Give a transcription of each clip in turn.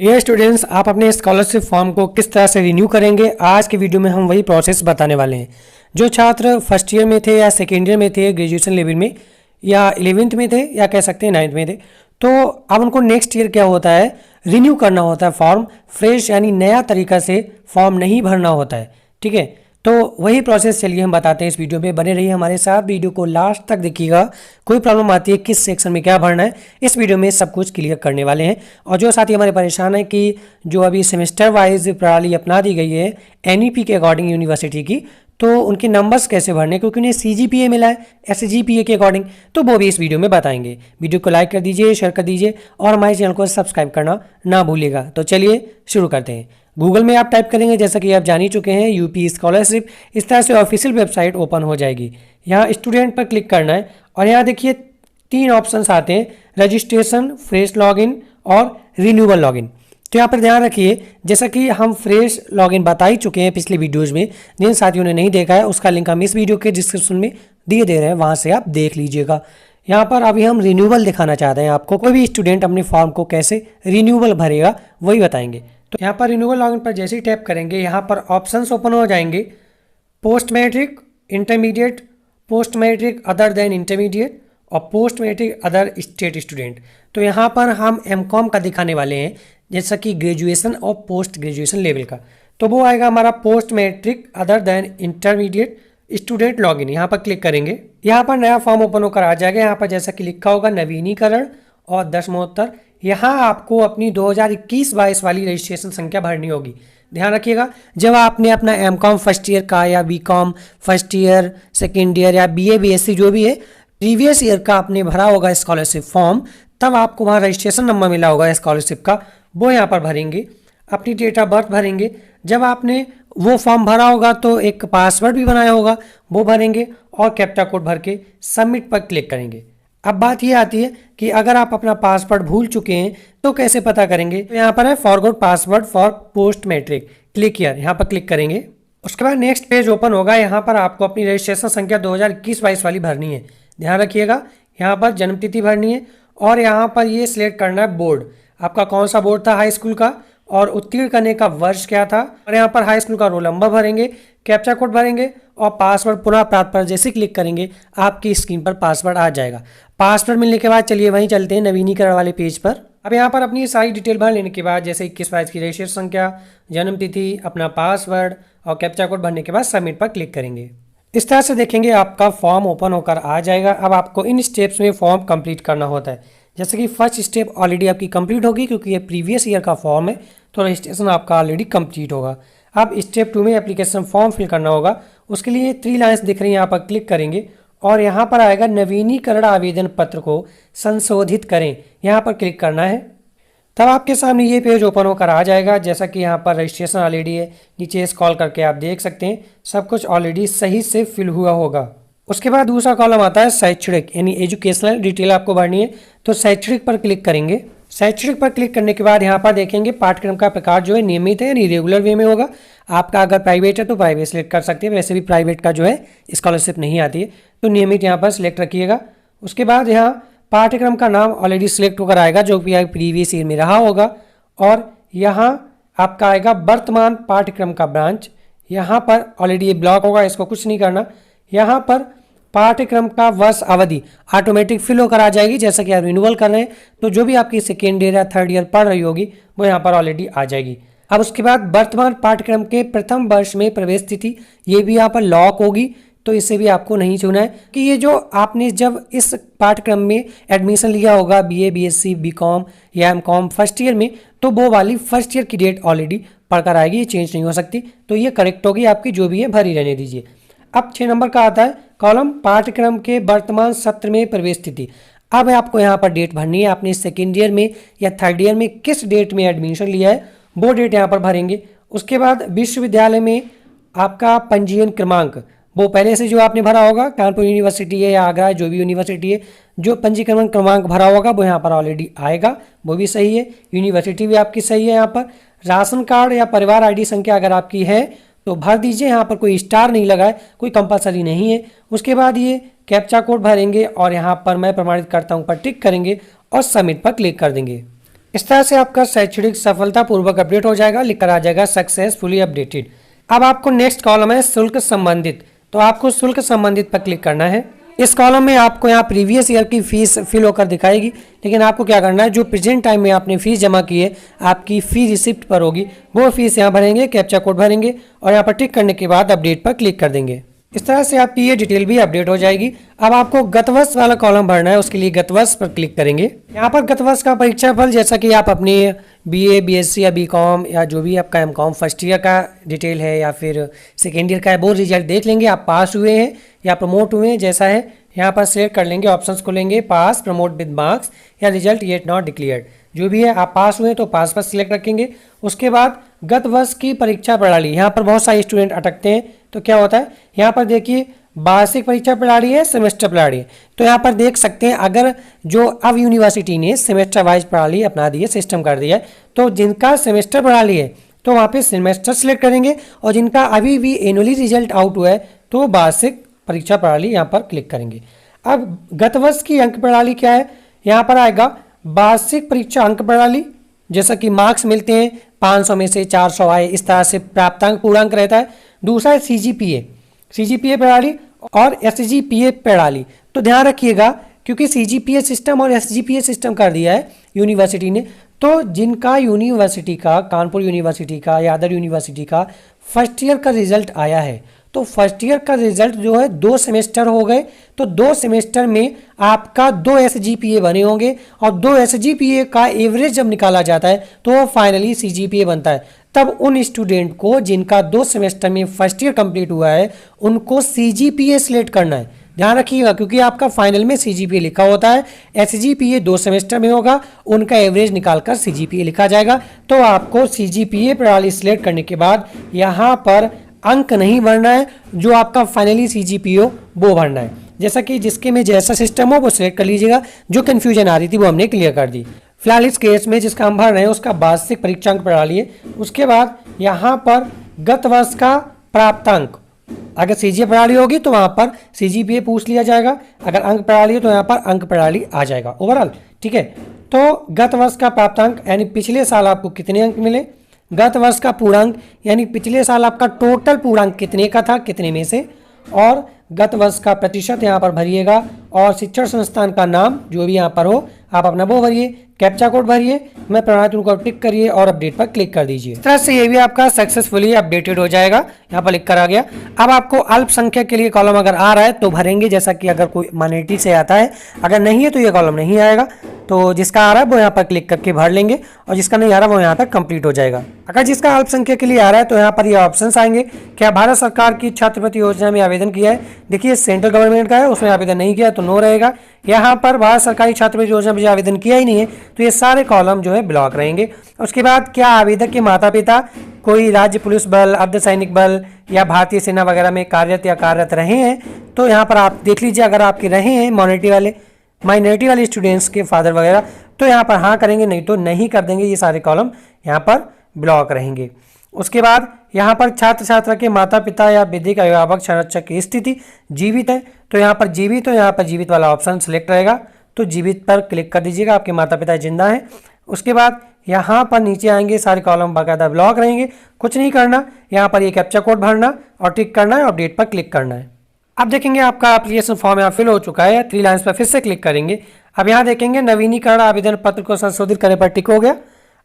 Dear students, आप अपने scholarship form को किस तरह से रिन्यू करेंगे, आज के वीडियो में हम वही प्रोसेस बताने वाले हैं। जो छात्र फर्स्ट ईयर में थे या सेकेंड ईयर में थे, ग्रेजुएशन लेवल में या 11th में थे या कह सकते हैं 9th में थे, तो अब उनको नेक्स्ट ईयर क्या होता है, रिन्यू करना होता है फॉर्म फ्रेश, यानी नया तरीका से फॉर्म नहीं भरना होता है। ठीक है, तो वही प्रोसेस चलिए हम बताते हैं इस वीडियो में। बने रहिए हमारे साथ, वीडियो को लास्ट तक देखिएगा। कोई प्रॉब्लम आती है किस सेक्शन में क्या भरना है, इस वीडियो में सब कुछ क्लियर करने वाले हैं। और जो साथी हमारे परेशान है कि जो अभी सेमेस्टर वाइज प्रणाली अपना दी गई है एनईपी के अकॉर्डिंग यूनिवर्सिटी की, तो उनके नंबर्स कैसे भरने, क्योंकि उन्हें सीजीपीए मिला है एसजीपीए के अकॉर्डिंग, तो वो भी इस वीडियो में बताएंगे। वीडियो को लाइक कर दीजिए, शेयर कर दीजिए और हमारे चैनल को सब्सक्राइब करना ना भूलिएगा। तो चलिए शुरू करते हैं। गूगल में आप टाइप करेंगे, जैसा कि आप जान ही चुके हैं, यूपी स्कॉलरशिप, इस तरह से ऑफिशियल वेबसाइट ओपन हो जाएगी। यहाँ स्टूडेंट पर क्लिक करना है और यहाँ देखिए 3 ऑप्शंस आते हैं, रजिस्ट्रेशन, फ्रेश लॉगिन और रिन्यूअल लॉगिन। तो यहाँ पर ध्यान रखिए, जैसा कि हम फ्रेश लॉगिन बता ही चुके हैं पिछले वीडियोज़ में, जिन साथियों ने नहीं देखा है उसका लिंक हम इस वीडियो के डिस्क्रिप्शन में दिए दे रहे हैं, वहाँ से आप देख लीजिएगा। यहाँ पर अभी हम रिन्यूअल दिखाना चाहते हैं आपको। कोई भी स्टूडेंट अपने फॉर्म को कैसे रिन्यूअल भरेगा वही बताएंगे। तो यहाँ पर रिन्यूअल लॉगिन पर जैसे ही टैप करेंगे, यहाँ पर ऑप्शंस ओपन हो जाएंगे, post matric, intermediate, post matric other than intermediate और post matric other state student. तो यहाँ पर हम एमकॉम का दिखाने वाले हैं, जैसा कि ग्रेजुएशन और पोस्ट ग्रेजुएशन लेवल का। तो वो आएगा हमारा post matric other than intermediate student login. यहाँ पर क्लिक करेंगे, यहाँ पर नया फॉर्म ओपन होकर आ जाएगा। यहाँ पर जैसा कि लिखा होगा नवीनीकरण और दशमोत्तर, यहाँ आपको अपनी 2021-22 वाली रजिस्ट्रेशन संख्या भरनी होगी। ध्यान रखिएगा, जब आपने अपना एमकॉम फर्स्ट ईयर का या BCom first year, second year या बीए बीएससी जो भी है प्रीवियस ईयर का आपने भरा होगा स्कॉलरशिप फॉर्म, तब आपको वहाँ रजिस्ट्रेशन नंबर मिला होगा स्कॉलरशिप का, वो यहाँ पर भरेंगे। अपनी डेट ऑफ बर्थ भरेंगे। जब आपने वो फॉर्म भरा होगा तो एक पासवर्ड भी बनाया होगा, वो भरेंगे और कैप्चा कोड भर के सबमिट पर क्लिक करेंगे। अब बात ये आती है कि अगर आप अपना पासवर्ड भूल चुके हैं तो कैसे पता करेंगे। तो यहाँ पर है forgot password for post matric, click here, यहाँ पर क्लिक करेंगे। उसके बाद नेक्स्ट पेज ओपन होगा। यहाँ पर आपको अपनी रजिस्ट्रेशन संख्या 2021-22 वाली भरनी है। ध्यान रखिएगा, यहाँ पर जन्मतिथि भरनी है और यहाँ पर ये सिलेक्ट करना है बोर्ड, आपका कौन सा बोर्ड था हाई स्कूल का, और उत्तीर्ण करने का वर्ष क्या था, और यहाँ पर हाई स्कूल का रोल नंबर भरेंगे, कैप्चा कोड भरेंगे और पासवर्ड पुनः प्राप्त पर जैसे क्लिक करेंगे आपकी स्क्रीन पर पासवर्ड आ जाएगा। पासवर्ड मिलने के बाद चलिए वहीं चलते हैं नवीनीकरण वाले पेज पर। अब यहाँ पर अपनी सारी डिटेल भर लेने के बाद, जैसे 21-22 की रजिस्ट्रेशन संख्या, जन्म तिथि, अपना पासवर्ड और कैप्चा कोड भरने के बाद सबमिट पर क्लिक करेंगे। इस तरह से देखेंगे आपका फॉर्म ओपन होकर आ जाएगा। अब आपको इन स्टेप्स में फॉर्म कंप्लीट करना होता है। जैसे कि फर्स्ट स्टेप ऑलरेडी आपकी कंप्लीट होगी, क्योंकि ये प्रीवियस ईयर का फॉर्म है, तो रजिस्ट्रेशन आपका ऑलरेडी कंप्लीट होगा। अब स्टेप 2 में एप्लीकेशन फॉर्म फिल करना होगा। उसके लिए 3 लाइन्स दिख रही हैं, यहाँ पर क्लिक करेंगे और यहाँ पर आएगा नवीनीकरण आवेदन पत्र को संशोधित करें, यहाँ पर क्लिक करना है। तब आपके सामने ये पेज ओपन होकर आ जाएगा। जैसा कि यहाँ पर रजिस्ट्रेशन ऑलरेडी है, नीचे स्क्रॉल करके आप देख सकते हैं सब कुछ ऑलरेडी सही से फिल हुआ होगा। उसके बाद दूसरा कॉलम आता है शैक्षणिक, यानी एजुकेशनल डिटेल आपको भरनी है, तो शैक्षणिक पर क्लिक करेंगे। शैक्षणिक पर क्लिक करने के बाद यहाँ पर देखेंगे पाठ्यक्रम का प्रकार जो है नियमित है यानी रेगुलर वे में होगा। आपका अगर प्राइवेट है तो प्राइवेट सेलेक्ट कर सकते हैं, वैसे भी प्राइवेट का जो है स्कॉलरशिप नहीं आती है, तो नियमित यहाँ पर सिलेक्ट रखिएगा। उसके बाद यहाँ पाठ्यक्रम का नाम ऑलरेडी सिलेक्ट होकर आएगा जो कि प्रीवियस ईयर में रहा होगा, और यहाँ आपका आएगा वर्तमान पाठ्यक्रम का ब्रांच। यहाँ पर ऑलरेडी ये ब्लॉक होगा, इसको कुछ नहीं करना। यहाँ पर पाठ्यक्रम का वर्ष अवधि ऑटोमेटिक फिल होकर आ जाएगी। जैसा कि आप रिन्यूअल कर रहे हैं तो जो भी आपकी सेकेंड ईयर या थर्ड ईयर पढ़ रही होगी वो यहाँ पर ऑलरेडी आ जाएगी। अब उसके बाद वर्तमान पाठ्यक्रम के प्रथम वर्ष में प्रवेश तिथि, ये भी यहाँ पर लॉक होगी, तो इसे भी आपको नहीं चुना है कि ये जो आपने जब इस पाठ्यक्रम में एडमिशन लिया होगा बीए बीएससी बीकॉम या एमकॉम फर्स्ट ईयर में, तो वो वाली फर्स्ट ईयर की डेट ऑलरेडी पढ़कर आएगी, ये चेंज नहीं हो सकती, तो ये करेक्ट होगी आपकी, जो भी है भरी रहने दीजिए। अब 6 नंबर का आता है कॉलम पाठ्यक्रम के वर्तमान सत्र में प्रवेश तिथि। अब आपको यहाँ पर डेट भरनी है, आपने सेकेंड ईयर में या थर्ड ईयर में किस डेट में एडमिशन लिया है वो डेट यहाँ पर भरेंगे। उसके बाद विश्वविद्यालय में आपका पंजीयन क्रमांक, वो पहले से जो आपने भरा होगा, कानपुर यूनिवर्सिटी है या आगरा जो भी यूनिवर्सिटी है, जो पंजीकरण क्रमांक भरा होगा वो यहाँ पर ऑलरेडी आएगा, वो भी सही है। यूनिवर्सिटी भी आपकी सही है। यहाँ पर राशन कार्ड या परिवार ID संख्या अगर आपकी है तो भर दीजिए, यहाँ पर कोई स्टार नहीं लगा है, कोई कंपलसरी नहीं है। उसके बाद ये कैप्चा कोड भरेंगे और यहाँ पर मैं प्रमाणित करता हूँ पर टिक करेंगे और सबमिट पर क्लिक कर देंगे। इस तरह से आपका शैक्षणिक सफलतापूर्वक अपडेट हो जाएगा, लिखकर आ जाएगा सक्सेसफुली अपडेटेड। अब आपको नेक्स्ट कॉलम है शुल्क संबंधित, तो आपको शुल्क संबंधित पर क्लिक करना है। इस कॉलम में आपको यहाँ प्रीवियस ईयर की फीस फिल होकर दिखाएगी, लेकिन आपको क्या करना है, जो प्रेजेंट टाइम में आपने फीस जमा की है आपकी फी रिसिप्ट पर होगी, वो फीस यहाँ भरेंगे, कैप्चा कोड भरेंगे और यहाँ पर टिक करने के बाद अपडेट पर क्लिक कर देंगे। इस तरह से आपकी ये डिटेल भी अपडेट हो जाएगी। अब आपको गत वर्ष वाला कॉलम भरना है, उसके लिए गत वर्ष पर क्लिक करेंगे। यहाँ पर गत वर्ष का परीक्षा फल, जैसा कि आप अपनी बीए, बीएससी या बीकॉम या जो भी आपका एमकॉम फर्स्ट ईयर का डिटेल है या फिर सेकेंड ईयर का है, वो रिजल्ट देख लेंगे, आप पास हुए हैं या प्रमोट हुए हैं, जैसा है यहाँ पर सिलेक्ट कर लेंगे, ऑप्शंस खोलेंगे, पास, प्रमोट विद मार्क्स या रिजल्ट येट नॉट डिक्लेयर्ड, जो भी है आप पास हुए तो पास पर सिलेक्ट रखेंगे। उसके बाद गत वर्ष की परीक्षा प्रणाली, यहाँ पर बहुत सारे स्टूडेंट अटकते हैं, तो क्या होता है यहाँ पर देखिए वार्षिक परीक्षा प्रणाली है, सेमेस्टर प्रणाली है, तो यहाँ पर देख सकते हैं अगर जो अब यूनिवर्सिटी ने सेमेस्टर वाइज प्रणाली अपना दी है, सिस्टम कर दिया है, तो जिनका सेमेस्टर प्रणाली है तो वहाँ पे सेमेस्टर सिलेक्ट करेंगे और जिनका अभी भी एनुअली रिजल्ट आउट हुआ है तो वार्षिक परीक्षा प्रणाली यहाँ पर क्लिक करेंगे। अब गत वर्ष की अंक प्रणाली क्या है, यहाँ पर आएगा वार्षिक परीक्षा अंक प्रणाली, जैसा कि मार्क्स मिलते हैं 500 में से 400 आए, इस तरह से प्राप्तांक पूर्णांक रहता है। दूसरा है सीजीपीए प्रणाली और एसजीपीए प्रणाली। तो ध्यान रखिएगा क्योंकि सीजीपीए सिस्टम और एसजीपीए सिस्टम कर दिया है यूनिवर्सिटी ने, तो जिनका यूनिवर्सिटी का, कानपुर यूनिवर्सिटी का या अदर यूनिवर्सिटी का फर्स्ट ईयर का रिजल्ट आया है, तो फर्स्ट ईयर का रिजल्ट जो है 2 सेमेस्टर हो गए, तो 2 सेमेस्टर में आपका 2 एसजीपीए बने होंगे और 2 एसजीपीए का एवरेज जब निकाला जाता है तो वो फाइनली सीजीपीए बनता है। तब उन स्टूडेंट को जिनका 2 सेमेस्टर में फर्स्ट ईयर कंप्लीट हुआ है उनको सीजीपीए सिलेक्ट करना है। ध्यान रखिएगा क्योंकि आपका फाइनल में सीजीपीए लिखा होता है, एसजीपीए 2 सेमेस्टर में होगा, उनका एवरेज निकालकर सीजीपीए लिखा जाएगा। तो आपको सीजीपीए प्रणाली सिलेक्ट करने के बाद यहाँ पर अंक नहीं भरना है, जो आपका फाइनली सीजीपीए वो भरना है, जैसा कि जिसके में जैसा सिस्टम हो वो सिलेक्ट कर लीजिएगा। जो कन्फ्यूजन आ रही थी वो हमने क्लियर कर दी। फिलहाल इस केस में जिसका हम भर रहे हैं उसका वार्षिक परीक्षांक प्रणाली है। उसके बाद यहाँ पर गत वर्ष का प्राप्तांक, अगर सीजीपीए प्रणाली होगी तो वहाँ पर सीजीपीए पूछ लिया जाएगा, अगर अंक प्रणाली है तो यहाँ पर अंक प्रणाली आ जाएगा ओवरऑल, ठीक है। तो गत वर्ष का प्राप्तांक यानी पिछले साल आपको कितने अंक मिले, गत वर्ष का पूर्णांक यानी पिछले साल आपका टोटल पूर्णांक कितने का था, कितने में से, और गत वर्ष का प्रतिशत यहाँ पर भरिएगा और शिक्षण संस्थान का नाम जो भी यहाँ पर हो आप अपना वो भरिए, कैप्चा कोड भरिए, मैं प्रमाण को टिक करिए और अपडेट पर क्लिक कर दीजिए। इस तरह से ये भी आपका सक्सेसफुली अपडेटेड हो जाएगा, यहाँ पर लिख कर आ गया। अब आपको अल्पसंख्यक के लिए कॉलम अगर आ रहा है तो भरेंगे, जैसा कि अगर कोई माइनॉरिटी से आता है, अगर नहीं है तो ये कॉलम नहीं आएगा। तो जिसका आ रहा है वो यहाँ पर क्लिक करके भर लेंगे और जिसका नहीं आ रहा वो यहाँ पर कंप्लीट हो जाएगा। अगर जिसका अल्पसंख्यक के लिए आ रहा है तो यहाँ पर ये ऑप्शंस आएंगे, क्या भारत सरकार की छात्रवृत्ति योजना में आवेदन किया है, देखिए सेंट्रल गवर्नमेंट का है उसमें आवेदन नहीं किया तो नो रहेगा। यहाँ पर भारत सरकारी छात्रवृत्ति योजना में आवेदन किया ही नहीं है तो ये सारे कॉलम जो है ब्लॉक रहेंगे। उसके बाद क्या आवेदक के माता पिता कोई राज्य पुलिस बल, अर्धसैनिक बल या भारतीय सेना वगैरह में कार्यरत या कार्यरत रहे हैं तो यहाँ पर आप देख लीजिए, अगर आपके रहे हैं माइनॉरिटी वाले स्टूडेंट्स के फादर वगैरह तो यहाँ पर हाँ करेंगे, नहीं तो नहीं कर देंगे। ये सारे कॉलम यहाँ पर ब्लॉक रहेंगे। उसके बाद यहाँ पर छात्र छात्रा के माता पिता या विधिक अभिभावक संरक्षक की स्थिति जीवित है तो यहाँ पर जीवित, तो यहाँ पर जीवित वाला ऑप्शन सेलेक्ट रहेगा, तो जीवित पर क्लिक कर दीजिएगा, आपके माता पिता जिंदा हैं। उसके बाद यहाँ पर नीचे आएंगे, सारे कॉलम बाकायदा ब्लॉक रहेंगे, कुछ नहीं करना, यहाँ पर ये कैप्चा कोड भरना और टिक करना है, अपडेट पर क्लिक करना है। अब देखेंगे आपका एप्लीकेशन फॉर्म यहाँ फिल हो चुका है, 3 लाइन्स पर फिर से क्लिक करेंगे। अब यहाँ देखेंगे नवीनीकरण आवेदन पत्र को संशोधित करने पर टिक हो गया।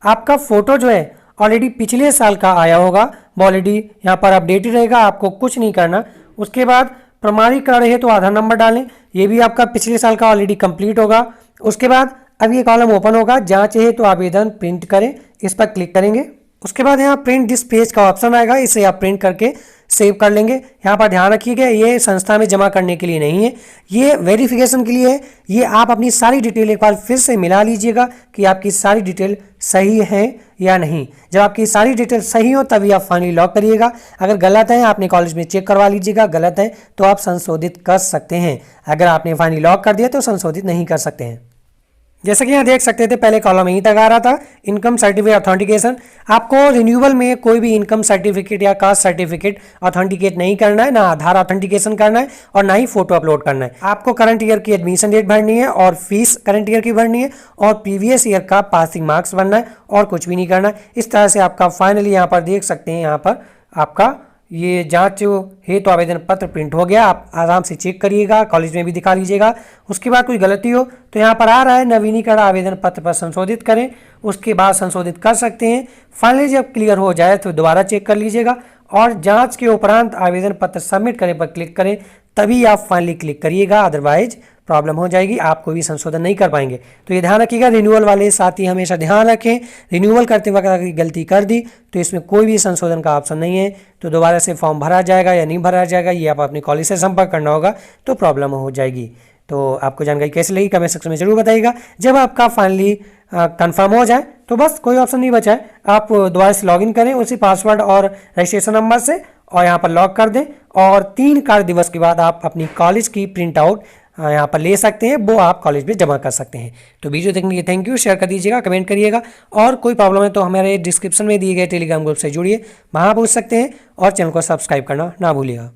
आपका फोटो जो है ऑलरेडी पिछले साल का आया होगा, वो ऑलरेडी यहाँ पर अपडेटेड रहेगा, आपको कुछ नहीं करना। उसके बाद प्रमाणीकरण है तो आधार नंबर डालें, ये भी आपका पिछले साल का ऑलरेडी कंप्लीट होगा। उसके बाद अब ये कॉलम ओपन होगा, जांच है तो आवेदन प्रिंट करें, इस पर क्लिक करेंगे। उसके बाद यहाँ प्रिंट दिस पेज का ऑप्शन आएगा, इसे आप प्रिंट करके सेव कर लेंगे। यहाँ पर ध्यान रखिएगा ये संस्था में जमा करने के लिए नहीं है, ये वेरिफिकेशन के लिए है। ये आप अपनी सारी डिटेल एक बार फिर से मिला लीजिएगा कि आपकी सारी डिटेल सही है या नहीं। जब आपकी सारी डिटेल सही हो तभी आप फाइनली लॉक करिएगा। अगर गलत है आपने कॉलेज में चेक करवा लीजिएगा, गलत है तो आप संशोधित कर सकते हैं। अगर आपने फाइनली लॉक कर दिया तो संशोधित नहीं कर सकते हैं। जैसा कि यहाँ देख सकते थे पहले कॉलम यहीं तक आ रहा था, इनकम सर्टिफिकेट ऑथेंटिकेशन। आपको रिन्यूअल में कोई भी इनकम सर्टिफिकेट या कास्ट सर्टिफिकेट ऑथेंटिकेट नहीं करना है, ना आधार ऑथेंटिकेशन करना है और ना ही फोटो अपलोड करना है। आपको करंट ईयर की एडमिशन डेट भरनी है और फीस करंट ईयर की भरनी है और प्रीवियस ईयर का पासिंग मार्क्स भरना है और कुछ भी नहीं करना है। इस तरह से आपका फाइनली यहाँ पर देख सकते हैं, यहाँ पर आपका ये जांच हेतु आवेदन पत्र प्रिंट हो गया। आप आराम से चेक करिएगा, कॉलेज में भी दिखा लीजिएगा। उसके बाद कोई गलती हो तो यहाँ पर आ रहा है नवीनीकरण आवेदन पत्र पर संशोधित करें, उसके बाद संशोधित कर सकते हैं। फाइनली जब क्लियर हो जाए तो दोबारा चेक कर लीजिएगा और जांच के उपरांत आवेदन पत्र सबमिट करने पर क्लिक करें, तभी आप फाइनली क्लिक करिएगा, अदरवाइज प्रॉब्लम हो जाएगी, आप कोई भी संशोधन नहीं कर पाएंगे। तो ये ध्यान रखिएगा, रिन्यूअल वाले साथी हमेशा ध्यान रखें, रिन्यूअल करते वक्त अगर गलती कर दी तो इसमें कोई भी संशोधन का ऑप्शन नहीं है, तो दोबारा से फॉर्म भरा जाएगा या नहीं भरा जाएगा ये आप अपने कॉलेज से संपर्क करना होगा, तो प्रॉब्लम हो जाएगी। तो आपको जानकारी कैसे लगी कमेंट सेक्शन में जरूर बताइएगा। जब आपका फाइनली कंफर्म हो जाए तो बस कोई ऑप्शन नहीं बचा है, आप दोबारा से लॉगिन करें उसी पासवर्ड और रजिस्ट्रेशन नंबर से और यहाँ पर लॉग कर दें और 3 कार्य दिवस के बाद आप अपनी कॉलेज की प्रिंट आउट यहाँ पर ले सकते हैं, वो आप कॉलेज में जमा कर सकते हैं। तो वीडियो देखने के लिए थैंक यू, शेयर कर दीजिएगा, कमेंट करिएगा और कोई प्रॉब्लम है तो हमारे डिस्क्रिप्शन में दिए गए टेलीग्राम ग्रुप से जुड़िए, वहाँ पूछ सकते हैं और चैनल को सब्सक्राइब करना ना भूलिएगा।